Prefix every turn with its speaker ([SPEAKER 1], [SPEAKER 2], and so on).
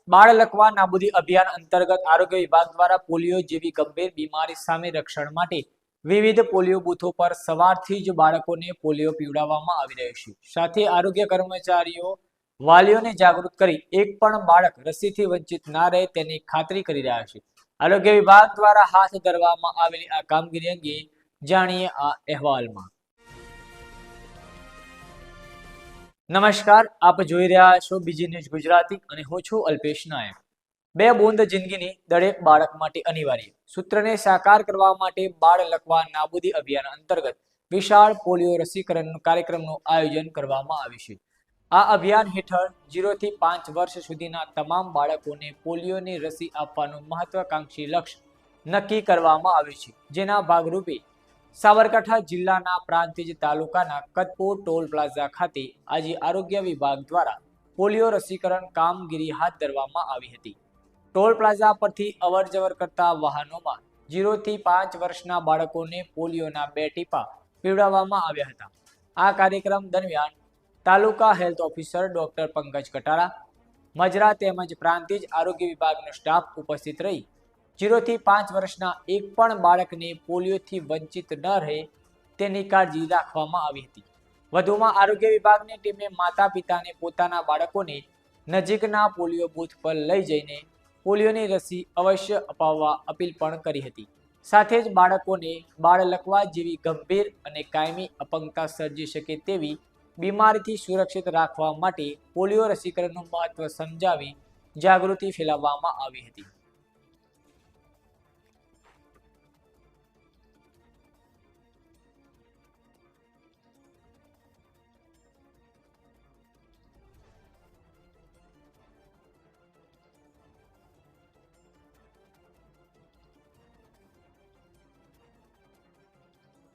[SPEAKER 1] બાળ લકવા નાબૂદી અભિયાન અંતર્ગત આરોગ્ય વિભાગ દ્વારા પોલિયો જેવી ગંભીર બીમારી સામે રક્ષણ માટે વિવિધ પોલિયો બૂથો પર સવારથી જ બાળકોને પોલિયો પીવડાવવામાં આવી રહ્યો છે. સાથે આરોગ્ય કર્મચારીઓ વાલીઓને જાગૃત કરી એક પણ બાળક રસીથી વંચિત ના રહે તેની ખાતરી કરી રહ્યા છે. આરોગ્ય વિભાગ દ્વારા હાથ ધરવામાં આવેલી આ કામગીરી અંગે જાણીએ આ અહેવાલમાં. નમસ્કાર, આપ જોઈ રહ્યા છો બીજી ન્યૂઝ ગુજરાતી અને હું છું અલ્પેશ નાયક. 2 બૂંદ જિંદગીની દરેક બાળક માટે અનિવાર્ય સૂત્રને સાકાર કરવા માટે બાળ લકવા નાબૂદી અભિયાન અંતર્ગત વિશાળ પોલિયો રસીકરણ કાર્યક્રમનું આયોજન કરવામાં આવ્યું છે. આ અભિયાન હેઠળ 0 થી 5 વર્ષ સુધીના તમામ બાળકોને પોલિયોની રસી આપવાનું મહત્વાકાંક્ષી લક્ષ્ય નક્કી કરવામાં આવ્યું છે. જેના ભાગરૂપે સાબરકાંઠા જિલ્લાના પ્રાંતિજ તાલુકાના કતપુર ટોલ પ્લાઝા ખાતે આજે આરોગ્ય વિભાગ દ્વારા પોલિયો રસીકરણ કામગીરી હાથ ધરવામાં આવી હતી. ટોલ પ્લાઝા પરથી અવરજવર કરતા વાહનોમાં 0 થી 5 વર્ષના બાળકોને પોલિયોના 2 ટીપા પીવડાવવામાં આવ્યા હતા. આ કાર્યક્રમ દરમિયાન taluka health officer doctor Pankaj Katara, Majra તેમજ પ્રાંતિજ આરોગ્ય વિભાગનો સ્ટાફ ઉપસ્થિત રહી 0 થી 5 વર્ષના એક પણ બાળકને પોલિયોથી વંચિત ન રહે તેની કાળજી રાખવામાં આવી હતી. વધુમાં આરોગ્ય વિભાગની ટીમે માતા પિતાને પોતાના બાળકોને નજીકના પોલિયો બૂથ પર લઈ જઈને પોલિયોની રસી અવશ્ય અપાવવા અપીલ પણ કરી હતી. સાથે જ બાળકોને બાળ લકવા જેવી ગંભીર અને કાયમી અપંગતા સર્જી શકે તેવી બીમારીથી સુરક્ષિત રાખવા માટે પોલિયો રસીકરણનું મહત્વ સમજાવી જાગૃતિ ફેલાવવામાં આવી હતી.